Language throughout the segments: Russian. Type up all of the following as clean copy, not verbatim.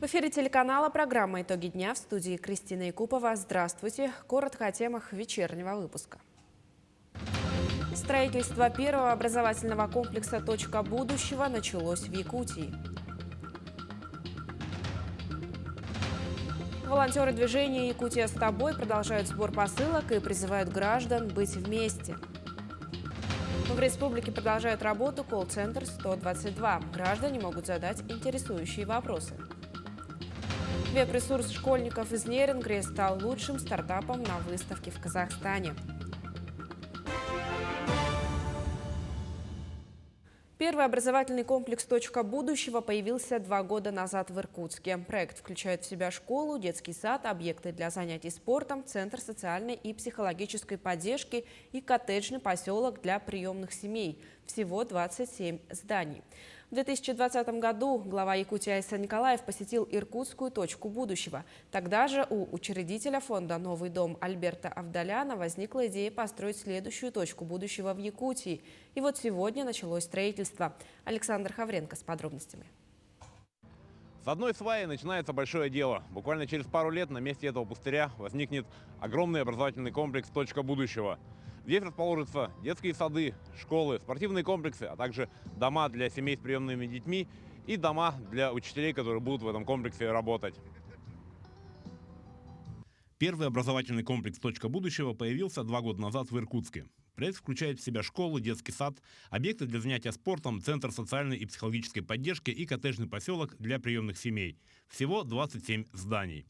В эфире телеканала программа «Итоги дня», в студии Кристина Якупова. Здравствуйте. Коротко о темах вечернего выпуска. Строительство первого образовательного комплекса «Точка будущего» началось в Якутии. Волонтеры движения «Якутия с тобой» продолжают сбор посылок и призывают граждан быть вместе. В республике продолжает работу колл-центр 122. Граждане могут задать интересующие вопросы. Веб-ресурс школьников из Нерюнгри стал лучшим стартапом на выставке в Казахстане. Первый образовательный комплекс «Точка будущего» появился 2 года назад в Иркутске. Проект включает в себя школу, детский сад, объекты для занятий спортом, центр социальной и психологической поддержки и коттеджный поселок для приемных семей. Всего 27 зданий. В 2020 году глава Якутии Айсан Николаев посетил иркутскую «Точку будущего». Тогда же у учредителя фонда «Новый дом» Альберта Авдаляна возникла идея построить следующую «Точку будущего» в Якутии. И вот сегодня началось строительство. Александр Хавренко с подробностями. С одной сваи начинается большое дело. Буквально через пару лет на месте этого пустыря возникнет огромный образовательный комплекс «Точка будущего». Здесь расположатся детские сады, школы, спортивные комплексы, а также дома для семей с приемными детьми и дома для учителей, которые будут в этом комплексе работать. Первый образовательный комплекс «Точка будущего» появился 2 года назад в Иркутске. Проект включает в себя школу, детский сад, объекты для занятия спортом, центр социальной и психологической поддержки и коттеджный поселок для приемных семей. Всего 27 зданий.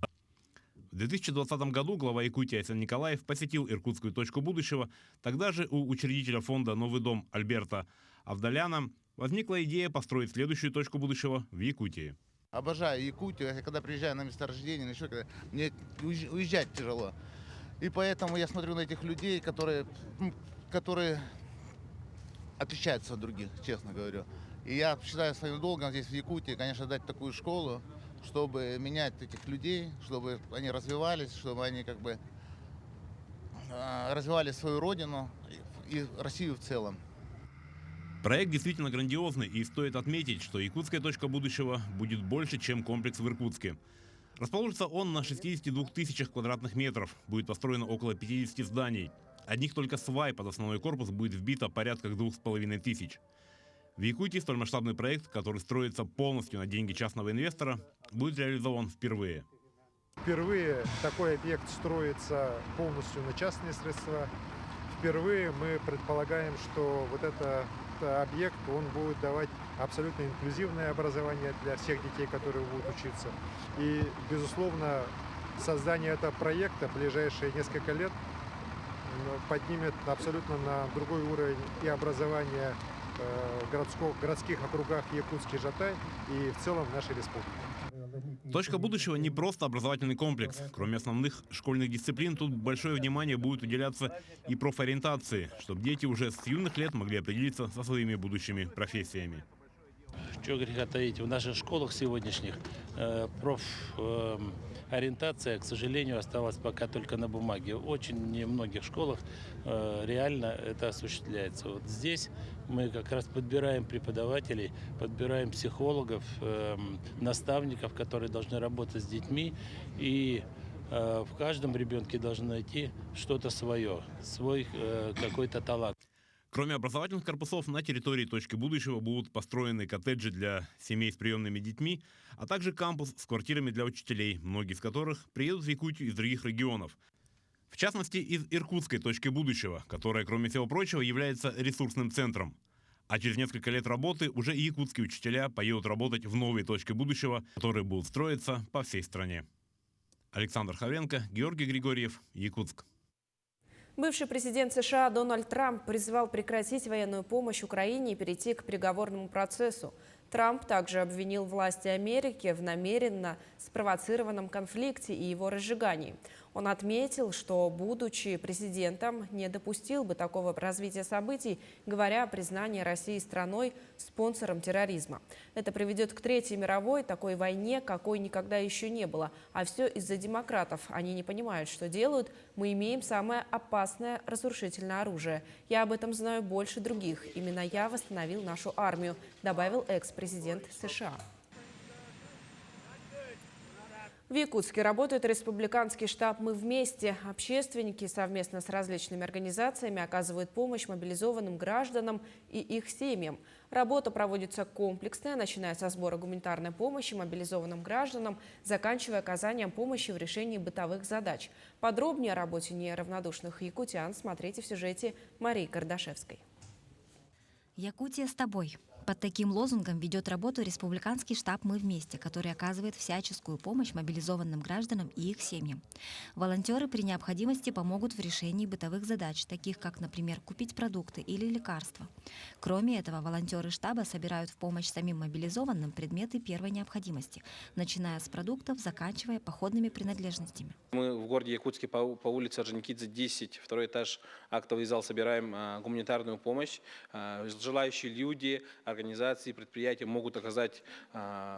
В 2020 году глава Якутии Айсан Николаев посетил иркутскую «Точку будущего». Тогда же у учредителя фонда «Новый дом» Альберта Авдаляна возникла идея построить следующую «Точку будущего» в Якутии. Обожаю Якутию. Я когда приезжаю на месторождение, еще когда мне уезжать тяжело. И поэтому я смотрю на этих людей, которые отличаются от других, честно говорю. И я считаю своим долгом здесь, в Якутии, конечно, дать такую школу, чтобы менять этих людей, чтобы они развивались, чтобы они развивали свою родину и Россию в целом. Проект действительно грандиозный, и стоит отметить, что якутская «Точка будущего» будет больше, чем комплекс в Иркутске. Расположится он на 62 тысячах квадратных метров, будет построено около 50 зданий. Одних только свай под основной корпус будет вбито порядка 2500. В Якутии столь масштабный проект, который строится полностью на деньги частного инвестора, будет реализован впервые. Впервые такой объект строится полностью на частные средства. Впервые мы предполагаем, что вот этот объект, он будет давать абсолютно инклюзивное образование для всех детей, которые будут учиться. И, безусловно, создание этого проекта в ближайшие несколько лет поднимет абсолютно на другой уровень и образование в городских округах Якутск и Жатай и в целом в нашей республике. «Точка будущего» не просто образовательный комплекс. Кроме основных школьных дисциплин, тут большое внимание будет уделяться и профориентации, чтобы дети уже с юных лет могли определиться со своими будущими профессиями. Чего греха таить, в наших школах сегодняшних профориентация, к сожалению, осталась пока только на бумаге. В очень немногих школах реально это осуществляется. Вот здесь мы как раз подбираем преподавателей, подбираем психологов, наставников, которые должны работать с детьми, и в каждом ребенке должны найти что-то свое, свой какой-то талант. Кроме образовательных корпусов, на территории «Точки будущего» будут построены коттеджи для семей с приемными детьми, а также кампус с квартирами для учителей, многие из которых приедут в Якутию из других регионов. В частности, из иркутской «Точки будущего», которая, кроме всего прочего, является ресурсным центром. А через несколько лет работы уже и якутские учителя поедут работать в новые «Точки будущего», которые будут строиться по всей стране. Александр Хавренко, Георгий Григорьев, Якутск. Бывший президент США Дональд Трамп призвал прекратить военную помощь Украине и перейти к переговорному процессу. Трамп также обвинил власти Америки в намеренно спровоцированном конфликте и его разжигании. Он отметил, что, будучи президентом, не допустил бы такого развития событий, говоря о признании России страной спонсором терроризма. Это приведет к Третьей мировой, такой войне, какой никогда еще не было. А все из-за демократов. Они не понимают, что делают. Мы имеем самое опасное разрушительное оружие. Я об этом знаю больше других. Именно я восстановил нашу армию, добавил экс-президент США. В Якутске работает республиканский штаб «Мы вместе». Общественники совместно с различными организациями оказывают помощь мобилизованным гражданам и их семьям. Работа проводится комплексная, начиная со сбора гуманитарной помощи мобилизованным гражданам, заканчивая оказанием помощи в решении бытовых задач. Подробнее о работе неравнодушных якутян смотрите в сюжете Марии Кардашевской. Якутия с тобой. Под таким лозунгом ведет работу республиканский штаб «Мы вместе», который оказывает всяческую помощь мобилизованным гражданам и их семьям. Волонтеры при необходимости помогут в решении бытовых задач, таких как, например, купить продукты или лекарства. Кроме этого, волонтеры штаба собирают в помощь самим мобилизованным предметы первой необходимости, начиная с продуктов, заканчивая походными принадлежностями. Мы в городе Якутске по улице Орджоникидзе, 10, второй этаж, актовый зал, собираем гуманитарную помощь. Желающие люди, организации, предприятия могут оказать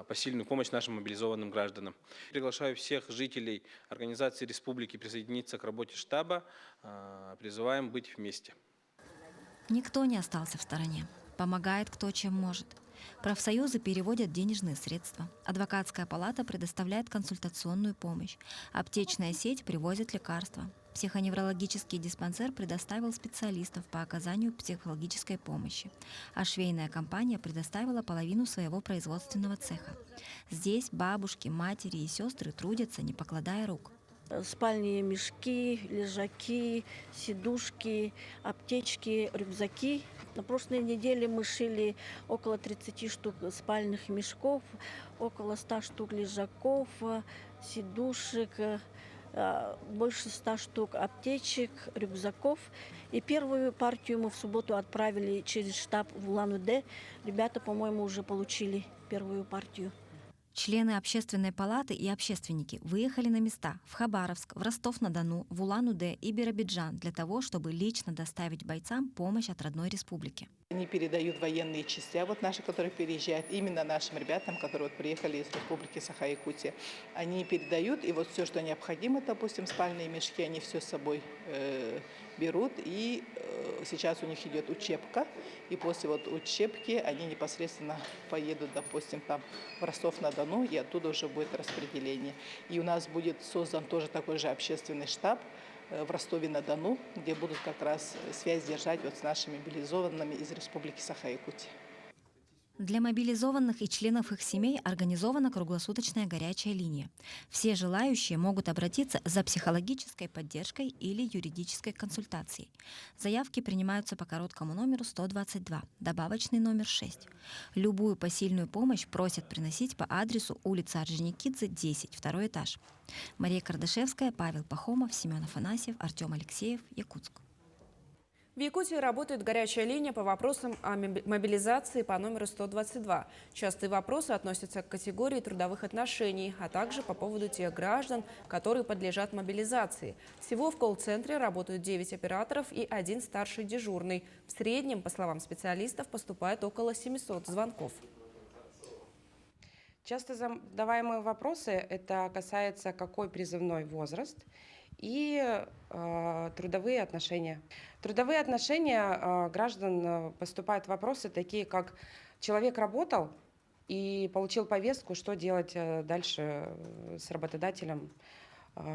посильную помощь нашим мобилизованным гражданам. Приглашаю всех жителей организации республики присоединиться к работе штаба. Призываем быть вместе. Никто не остался в стороне. Помогает кто чем может. Профсоюзы переводят денежные средства. Адвокатская палата предоставляет консультационную помощь. Аптечная сеть привозит лекарства. Психоневрологический диспансер предоставил специалистов по оказанию психологической помощи. А швейная компания предоставила половину своего производственного цеха. Здесь бабушки, матери и сестры трудятся, не покладая рук. Спальные мешки, лежаки, сидушки, аптечки, рюкзаки. На прошлой неделе мы шили около 30 штук спальных мешков, около 100 штук лежаков, сидушек, больше 100 штук аптечек, рюкзаков. И первую партию мы в субботу отправили через штаб в Улан-Удэ. Ребята, по-моему, уже получили первую партию. Члены общественной палаты и общественники выехали на места в Хабаровск, в Ростов-на-Дону, в Улан-Удэ и Биробиджан для того, чтобы лично доставить бойцам помощь от родной республики. Они передают военные части, вот наши, которые переезжают, именно нашим ребятам, которые вот приехали из республики Саха-Якутия. Они передают, и вот все, что необходимо, допустим, спальные мешки, они все с собой берут. И сейчас у них идет учебка, и после вот учебки они непосредственно поедут, допустим, там в Ростов-на-Дону, и оттуда уже будет распределение. И у нас будет создан тоже такой же общественный штаб в Ростове-на-Дону, где будут как раз связь держать вот с нашими мобилизованными из республики Саха-Якутия. Для мобилизованных и членов их семей организована круглосуточная горячая линия. Все желающие могут обратиться за психологической поддержкой или юридической консультацией. Заявки принимаются по короткому номеру 122, добавочный номер 6. Любую посильную помощь просят приносить по адресу улица Орджоникидзе, 10, второй этаж. Мария Кардашевская, Павел Пахомов, Семен Афанасьев, Артем Алексеев, Якутск. В Якутии работает горячая линия по вопросам о мобилизации по номеру 122. Частые вопросы относятся к категории трудовых отношений, а также по поводу тех граждан, которые подлежат мобилизации. Всего в колл-центре работают 9 операторов и 1 старший дежурный. В среднем, по словам специалистов, поступает около 700 звонков. Часто задаваемые вопросы – это касается какой призывной возраст и трудовые отношения. Трудовые отношения граждан поступают вопросы такие, как человек работал и получил повестку, что делать дальше с работодателем.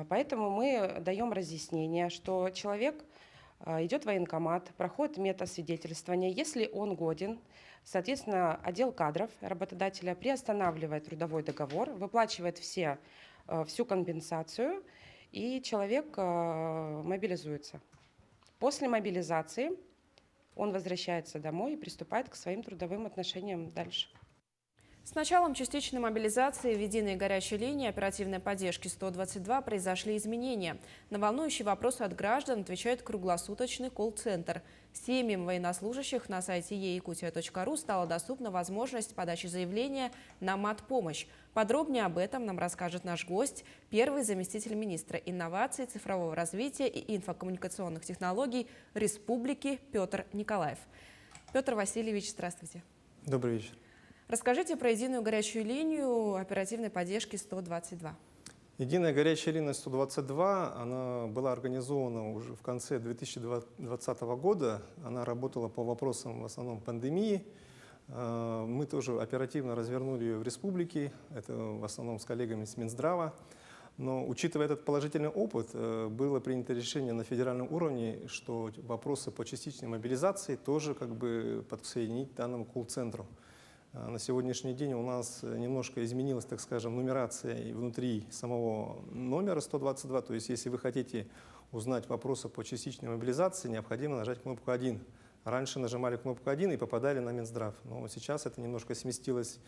Поэтому мы даем разъяснение, что человек идет в военкомат, проходит медосвидетельствование. Если он годен, соответственно, отдел кадров работодателя приостанавливает трудовой договор, выплачивает всю компенсацию, и человек мобилизуется. После мобилизации он возвращается домой и приступает к своим трудовым отношениям дальше. С началом частичной мобилизации в единой горячей линии оперативной поддержки 122 произошли изменения. На волнующие вопросы от граждан отвечает круглосуточный колл-центр. Семьям военнослужащих на сайте eyakutia.ru стала доступна возможность подачи заявления на матпомощь. Подробнее об этом нам расскажет наш гость, первый заместитель министра инноваций, цифрового развития и инфокоммуникационных технологий Республики Петр Николаев. Петр Васильевич, здравствуйте. Добрый вечер. Расскажите про единую горячую линию оперативной поддержки 122. Единая горячая линия 122, она была организована уже в конце 2020 года. Она работала по вопросам в основном пандемии. Мы тоже оперативно развернули ее в республике, это в основном с коллегами с Минздрава. Но учитывая этот положительный опыт, было принято решение на федеральном уровне, что вопросы по частичной мобилизации тоже как бы подсоединить к данному колл-центру. На сегодняшний день у нас немножко изменилась, так скажем, нумерация и внутри самого номера 122. То есть если вы хотите узнать вопросы по частичной мобилизации, необходимо нажать кнопку 1. Раньше нажимали кнопку 1 и попадали на Минздрав. Но сейчас это немножко сместилось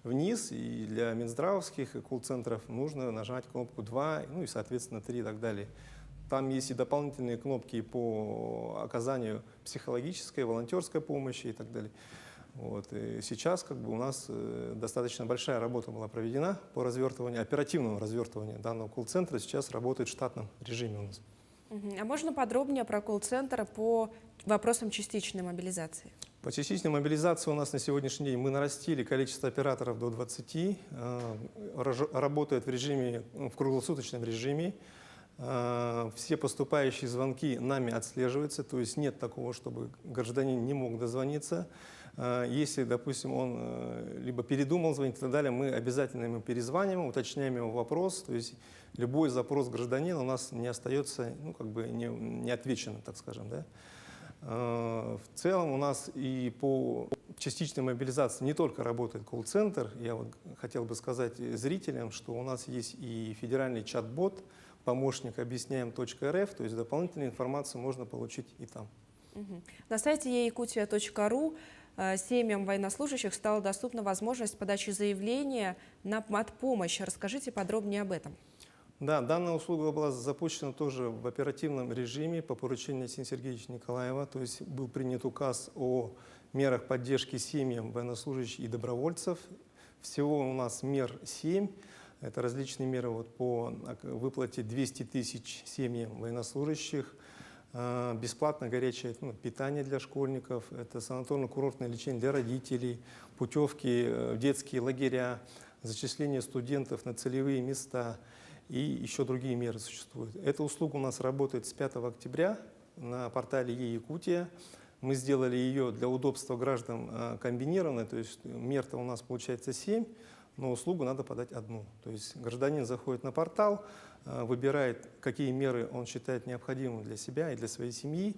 вниз, и для минздравовских колл-центров нужно нажать кнопку 2, ну и, соответственно, 3 и так далее. Там есть и дополнительные кнопки по оказанию психологической, волонтерской помощи и так далее. Вот. И сейчас как бы у нас достаточно большая работа была проведена по развертыванию, оперативному развертыванию данного колл-центра. Сейчас работает в штатном режиме у нас. А можно подробнее про колл-центр по вопросам частичной мобилизации? По частичной мобилизации у нас на сегодняшний день мы нарастили количество операторов до 20, работает в круглосуточном режиме. Все поступающие звонки нами отслеживаются, то есть нет такого, чтобы гражданин не мог дозвониться. Если, допустим, он либо передумал звонить и так далее, мы обязательно ему перезваниваем, уточняем его вопрос. То есть любой запрос гражданина у нас не остается, ну, как бы не отвеченным, так скажем, да. В целом у нас и по частичной мобилизации не только работает колл-центр. Я вот хотел бы сказать зрителям, что у нас есть и федеральный чат-бот, помощник объясняем.рф, то есть дополнительную информацию можно получить и там. На сайте eyakutia.ru семьям военнослужащих стала доступна возможность подачи заявления на матпомощь. Расскажите подробнее об этом. Да, данная услуга была запущена тоже в оперативном режиме по поручению Алексея Сергеевича Николаева. То есть был принят указ о мерах поддержки семьям военнослужащих и добровольцев. Всего у нас мер 7. Это различные меры вот по выплате 200 тысяч семьям военнослужащих, бесплатное горячее питание для школьников, это санаторно-курортное лечение для родителей, путевки в детские лагеря, зачисление студентов на целевые места и еще другие меры существуют. Эта услуга у нас работает с 5 октября на портале e-Якутия. Мы сделали ее для удобства граждан комбинированной, то есть мер-то у нас получается 7, но услугу надо подать одну. То есть гражданин заходит на портал, выбирает, какие меры он считает необходимыми для себя и для своей семьи,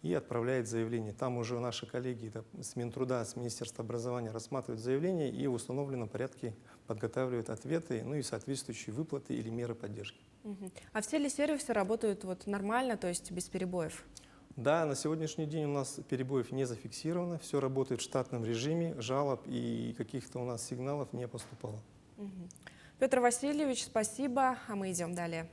и отправляет заявление. Там уже наши коллеги с Минтруда, с Министерства образования рассматривают заявление и в установленном порядке подготавливают ответы, ну и соответствующие выплаты или меры поддержки. А все ли сервисы работают вот нормально, то есть без перебоев? Да, на сегодняшний день у нас перебоев не зафиксировано, все работает в штатном режиме, жалоб и каких-то у нас сигналов не поступало. Петр Васильевич, спасибо, а мы идем далее.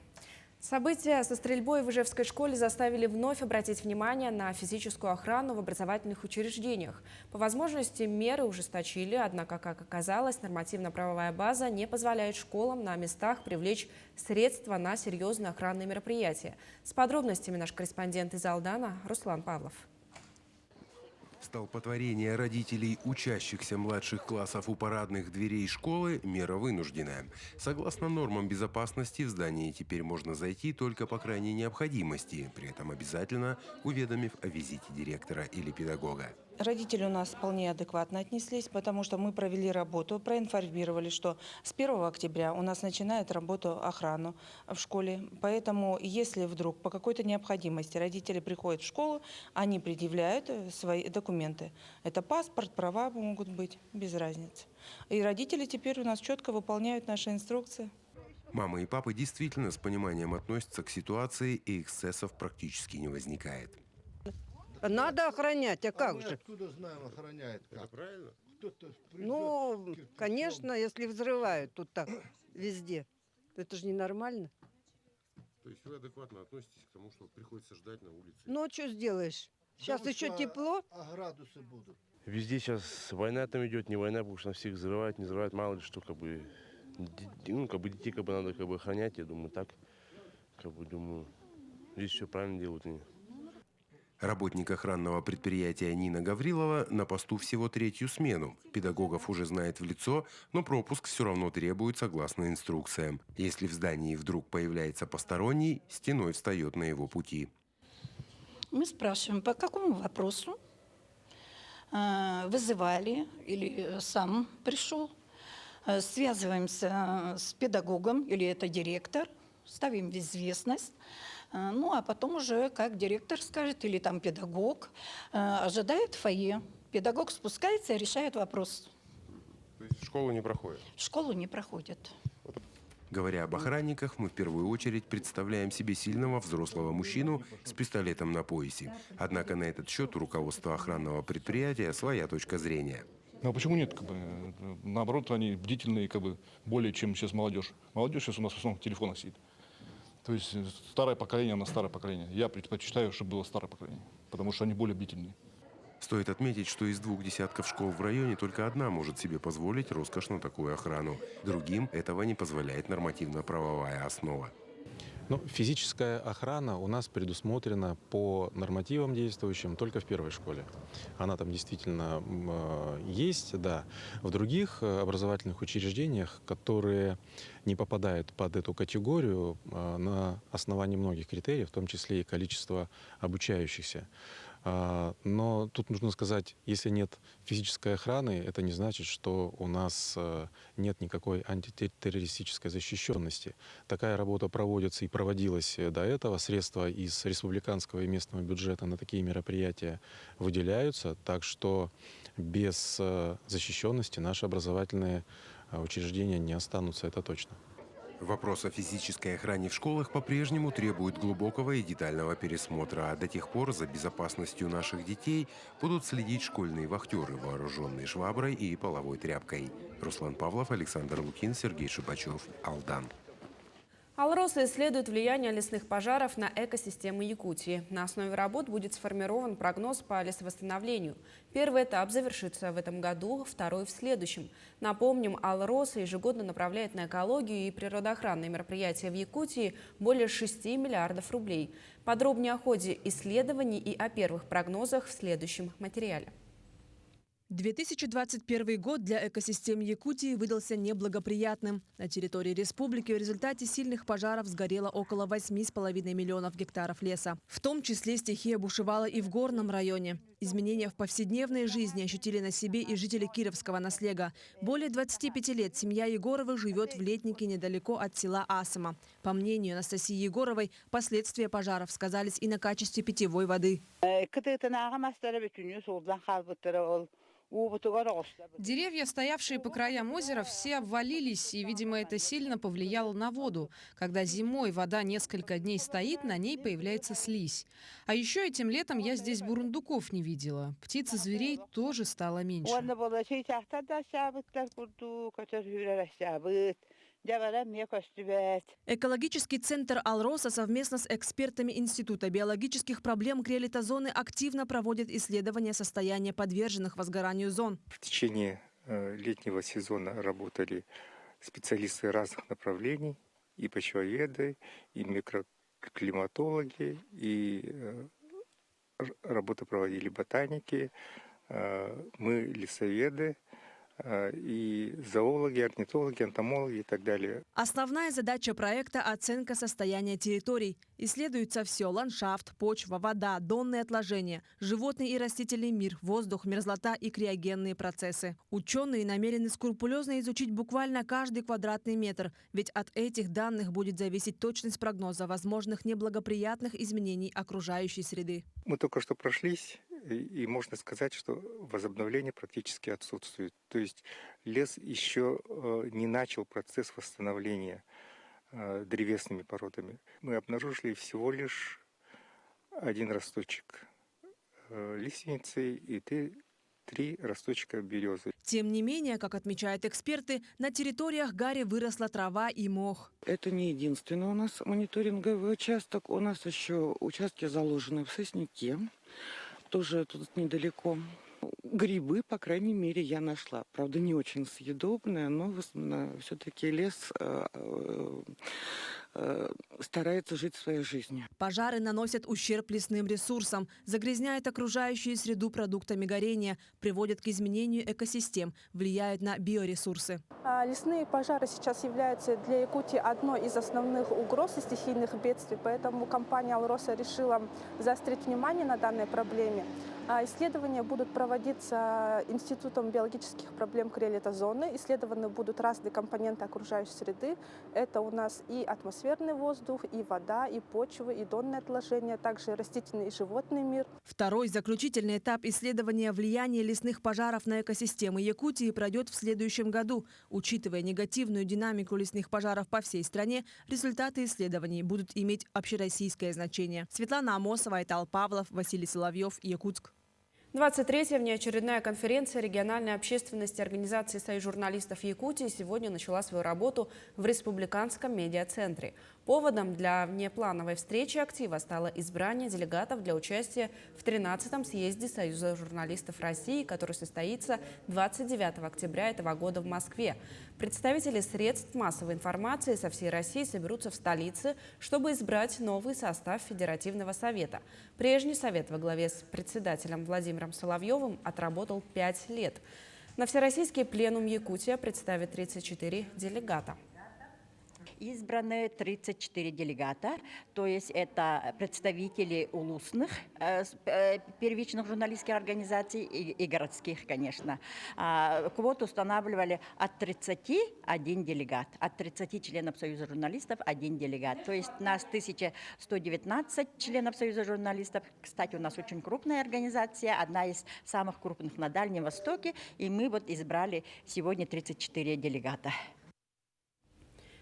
События со стрельбой в Ижевской школе заставили вновь обратить внимание на физическую охрану в образовательных учреждениях. По возможности меры ужесточили, однако, как оказалось, нормативно-правовая база не позволяет школам на местах привлечь средства на серьезные охранные мероприятия. С подробностями наш корреспондент из Алдана Руслан Павлов. Столпотворение родителей учащихся младших классов у парадных дверей школы – мера вынужденная. Согласно нормам безопасности, в здание теперь можно зайти только по крайней необходимости, при этом обязательно уведомив о визите директора или педагога. Родители у нас вполне адекватно отнеслись, потому что мы провели работу, проинформировали, что с 1 октября у нас начинает работу охрану в школе. Поэтому, если вдруг по какой-то необходимости родители приходят в школу, они предъявляют свои документы. Это паспорт, права могут быть, без разницы. И родители теперь у нас четко выполняют наши инструкции. Мамы и папы действительно с пониманием относятся к ситуации, и эксцессов практически не возникает. Надо охранять, а как же? Откуда знаем, охраняет? Это правильно? Ну, конечно, если взрывают тут так везде, это же ненормально. То есть вы адекватно относитесь к тому, что приходится ждать на улице? Ну, а что сделаешь? Сейчас еще тепло. А градусы будут. Везде сейчас война там идет, не война, потому что всех взрывают, не взрывают, мало ли что, детей надо охранять, я думаю, так, думаю, здесь все правильно делают они. Работник охранного предприятия Нина Гаврилова на посту всего 3-ю смену. Педагогов уже знает в лицо, но пропуск все равно требует согласно инструкциям. Если в здании вдруг появляется посторонний, стеной встает на его пути. Мы спрашиваем, по какому вопросу вызывали или сам пришел. Связываемся с педагогом, или это директор, ставим в известность. Ну, а потом уже, как директор скажет, или там педагог, ожидает фойе. Педагог спускается и решает вопрос. То есть школу не проходит? Школу не проходят. Говоря об охранниках, мы в первую очередь представляем себе сильного взрослого мужчину с пистолетом на поясе. Однако на этот счет у руководства охранного предприятия своя точка зрения. Ну а почему нет? Наоборот, они бдительные, более чем сейчас молодежь. Молодежь сейчас у нас в основном в телефонах сидит. То есть старое поколение на старое поколение. Я предпочитаю, чтобы было старое поколение, потому что они более бдительные. Стоит отметить, что из 2 десятков школ в районе только одна может себе позволить роскошь на такую охрану. Другим этого не позволяет нормативно-правовая основа. Ну, физическая охрана у нас предусмотрена по нормативам действующим только в первой школе. Она там действительно есть, да. В других образовательных учреждениях, которые не попадают под эту категорию на основании многих критериев, в том числе и количество обучающихся. Но тут нужно сказать, если нет физической охраны, это не значит, что у нас нет никакой антитеррористической защищенности. Такая работа проводится и проводилась до этого. Средства из республиканского и местного бюджета на такие мероприятия выделяются. Так что без защищенности наши образовательные учреждения не останутся, это точно. Вопрос о физической охране в школах по-прежнему требует глубокого и детального пересмотра. А до тех пор за безопасностью наших детей будут следить школьные вахтеры, вооруженные шваброй и половой тряпкой. Руслан Павлов, Александр Лукин, Сергей Шипачев, Алдан. Алроса исследует влияние лесных пожаров на экосистему Якутии. На основе работ будет сформирован прогноз по лесовосстановлению. Первый этап завершится в этом году, второй в следующем. Напомним, Алроса ежегодно направляет на экологию и природоохранные мероприятия в Якутии более 6 миллиардов рублей. Подробнее о ходе исследований и о первых прогнозах в следующем материале. 2021 год для экосистем Якутии выдался неблагоприятным. На территории республики в результате сильных пожаров сгорело около 8,5 миллионов гектаров леса. В том числе стихия бушевала и в горном районе. Изменения в повседневной жизни ощутили на себе и жители Кировского наслега. Более 25 лет семья Егоровых живет в Летнике недалеко от села Асома. По мнению Анастасии Егоровой, последствия пожаров сказались и на качестве питьевой воды. Деревья, стоявшие по краям озера, все обвалились, и, видимо, это сильно повлияло на воду. Когда зимой вода несколько дней стоит, на ней появляется слизь. А еще этим летом я здесь бурундуков не видела. Птиц и зверей тоже стало меньше. Экологический центр «Алроса» совместно с экспертами Института биологических проблем Криолитозоны активно проводит исследования состояния подверженных возгоранию зон. В течение летнего сезона работали специалисты разных направлений, и почвоведы, и микроклиматологи, и работы проводили ботаники, мы лесоведы, и зоологи, орнитологи, энтомологи и так далее. Основная задача проекта – оценка состояния территорий. Исследуется все – ландшафт, почва, вода, донные отложения, животный и растительный мир, воздух, мерзлота и криогенные процессы. Ученые намерены скрупулезно изучить буквально каждый квадратный метр, ведь от этих данных будет зависеть точность прогноза возможных неблагоприятных изменений окружающей среды. Мы только что прошлись. И можно сказать, что возобновление практически отсутствует. То есть лес еще не начал процесс восстановления древесными породами. Мы обнаружили всего лишь один росточек лиственницы и три росточка березы. Тем не менее, как отмечают эксперты, на территориях гари выросла трава и мох. Это не единственный у нас мониторинговый участок. У нас еще участки заложены в сосняке. Тоже тут недалеко. Грибы, по крайней мере, я нашла. Правда, не очень съедобные, но все-таки лес старается жить своей жизнью. Пожары наносят ущерб лесным ресурсам, загрязняют окружающую среду продуктами горения, приводят к изменению экосистем, влияют на биоресурсы. Лесные пожары сейчас являются для Якутии одной из основных угроз и стихийных бедствий, поэтому компания «Алроса» решила заострить внимание на данной проблеме. Исследования будут проводиться Институтом биологических проблем Карелии-Зоны. Исследованы будут разные компоненты окружающей среды. Это у нас и атмосферный воздух, и вода, и почвы, и донные отложения, также растительный и животный мир. Второй заключительный этап исследования влияния лесных пожаров на экосистемы Якутии пройдет в следующем году. Учитывая негативную динамику лесных пожаров по всей стране, результаты исследований будут иметь общероссийское значение. Светлана Амосова, Айтал Павлов, Василий Соловьев, Якутск. 23-я внеочередная конференция региональной общественности Организации Союз журналистов Якутии сегодня начала свою работу в Республиканском медиацентре. Поводом для внеплановой встречи актива стало избрание делегатов для участия в 13-м съезде Союза журналистов России, который состоится 29 октября этого года в Москве. Представители средств массовой информации со всей России соберутся в столице, чтобы избрать новый состав Федеративного совета. Прежний совет во главе с председателем Владимиром Соловьевым отработал 5 лет. На всероссийский пленум Якутия представит 34 делегата. Избраны 34 делегата, то есть это представители улусных первичных журналистских организаций и городских, конечно. Квоту устанавливали от 31 делегат, от 30 членов Союза журналистов 1 делегат. То есть нас 1119 членов Союза журналистов. Кстати, у нас очень крупная организация, одна из самых крупных на Дальнем Востоке, и мы вот избрали сегодня 34 делегата.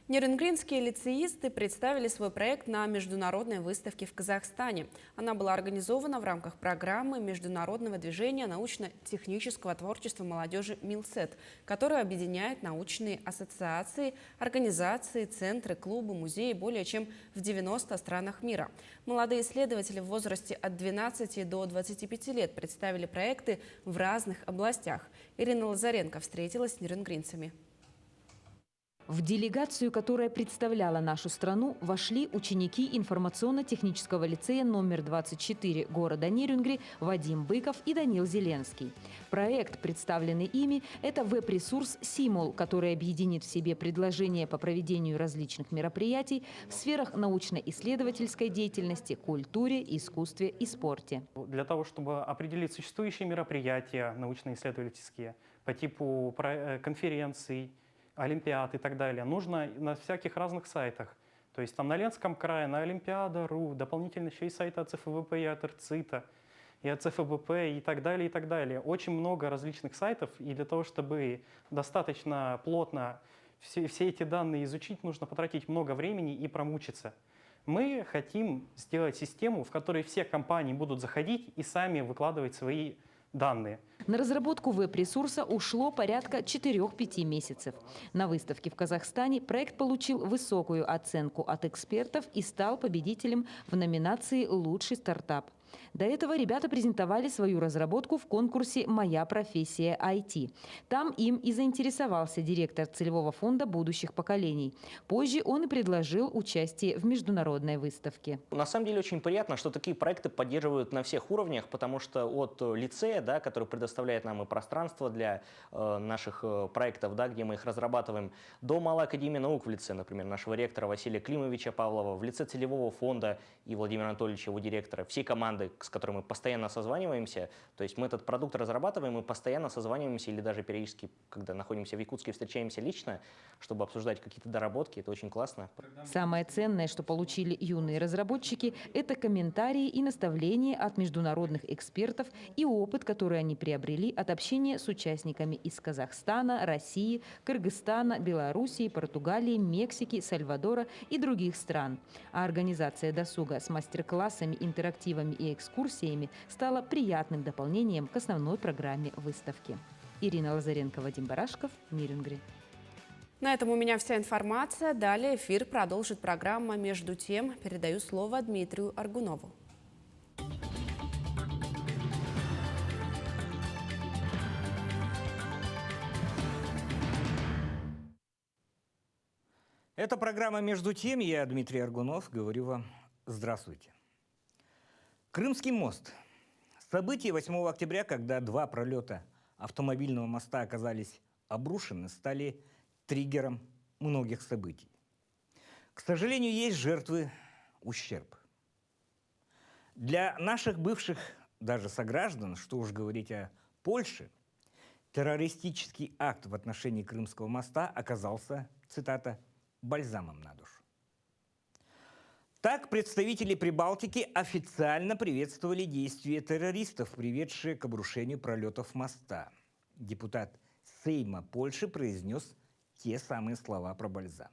Нерюнгринские лицеисты представили свой проект на международной выставке в Казахстане. Она была организована в рамках программы Международного движения научно-технического творчества молодежи «Милсет», которая объединяет научные ассоциации, организации, центры, клубы, музеи более чем в 90 странах мира. Молодые исследователи в возрасте от 12 до 25 лет представили проекты в разных областях. Ирина Лазаренко встретилась с нерюнгринцами. В делегацию, которая представляла нашу страну, вошли ученики информационно-технического лицея номер 24 города Нерюнгри Вадим Быков и Данил Зеленский. Проект, представленный ими, это веб-ресурс «Симул», который объединит в себе предложения по проведению различных мероприятий в сферах научно-исследовательской деятельности, культуре, искусстве и спорте. Для того, чтобы определить существующие мероприятия научно-исследовательские по типу конференций, олимпиад и так далее, нужно на всяких разных сайтах. То есть там на Ленском крае, на Олимпиада.ру, дополнительно еще и сайты АЦФВП и АТРЦИТа, и АЦФБП и так далее, и так далее. Очень много различных сайтов, и для того, чтобы достаточно плотно все эти данные изучить, нужно потратить много времени и промучиться. Мы хотим сделать систему, в которой все компании будут заходить и сами выкладывать свои данные. На разработку веб-ресурса ушло порядка 4-5 месяцев. На выставке в Казахстане проект получил высокую оценку от экспертов и стал победителем в номинации «Лучший стартап». До этого ребята презентовали свою разработку в конкурсе «Моя профессия IT». Там им и заинтересовался директор целевого фонда будущих поколений. Позже он и предложил участие в международной выставке. На самом деле очень приятно, что такие проекты поддерживают на всех уровнях, потому что от лицея, да, который предоставляет нам и пространство для наших проектов, да, где мы их разрабатываем, до Малой академии наук в лице, например, нашего ректора Василия Климовича Павлова, в лице целевого фонда и Владимира Анатольевича, его директора, всей команды, с которой мы постоянно созваниваемся. То есть мы этот продукт разрабатываем, мы постоянно созваниваемся или даже периодически, когда находимся в Якутске, встречаемся лично, чтобы обсуждать какие-то доработки. Это очень классно. Самое ценное, что получили юные разработчики, это комментарии и наставления от международных экспертов и опыт, который они приобрели от общения с участниками из Казахстана, России, Кыргызстана, Белоруссии, Португалии, Мексики, Сальвадора и других стран. А организация досуга с мастер-классами, интерактивами и экскурсиями стала приятным дополнением к основной программе выставки. Ирина Лазаренко, Вадим Барашков, Нерюнгри. На этом у меня вся информация. Далее эфир продолжит программа «Между тем». Передаю слово Дмитрию Аргунову. Это программа «Между тем». Я, Дмитрий Аргунов, говорю вам здравствуйте. Крымский мост. События 8 октября, когда 2 пролета автомобильного моста оказались обрушены, стали триггером многих событий. К сожалению, есть жертвы, ущерб. Для наших бывших даже сограждан, что уж говорить о Польше, террористический акт в отношении Крымского моста оказался, цитата, «бальзамом на душу». Так, представители Прибалтики официально приветствовали действия террористов, приведшие к обрушению пролетов моста. Депутат Сейма Польши произнес те самые слова про бальзам.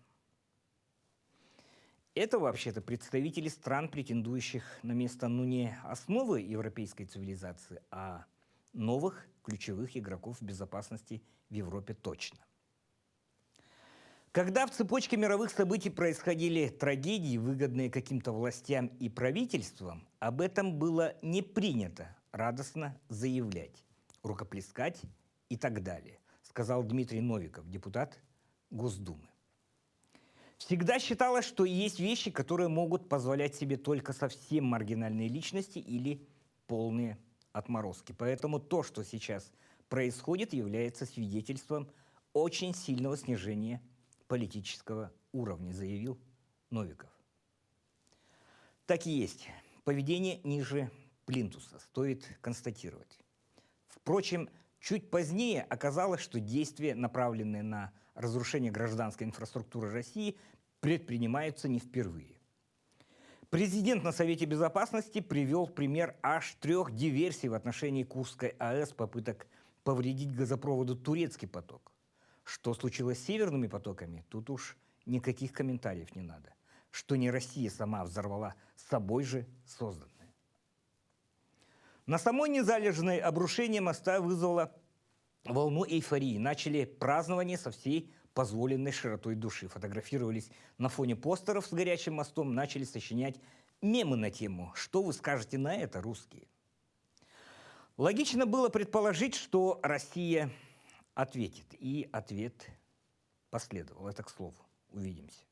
Это вообще-то представители стран, претендующих на место не основы европейской цивилизации, а новых ключевых игроков безопасности в Европе точно. Когда в цепочке мировых событий происходили трагедии, выгодные каким-то властям и правительствам, об этом было не принято радостно заявлять, рукоплескать и так далее, сказал Дмитрий Новиков, депутат Госдумы. Всегда считалось, что есть вещи, которые могут позволять себе только совсем маргинальные личности или полные отморозки. Поэтому то, что сейчас происходит, является свидетельством очень сильного снижения политического уровня, заявил Новиков. Так и есть. Поведение ниже плинтуса, стоит констатировать. Впрочем, чуть позднее оказалось, что действия, направленные на разрушение гражданской инфраструктуры России, предпринимаются не впервые. Президент на Совете Безопасности привел пример аж 3 диверсий в отношении Курской АЭС, попыток повредить газопроводу «Турецкий поток». Что случилось с северными потоками, тут уж никаких комментариев не надо. Что не Россия сама взорвала собой же созданное. На самой Незалежной обрушение моста вызвало волну эйфории. Начали празднование со всей позволенной широтой души. Фотографировались на фоне постеров с горячим мостом, начали сочинять мемы на тему «Что вы скажете на это, русские?». Логично было предположить, что Россия ответит. И ответ последовал. Это к слову. Увидимся.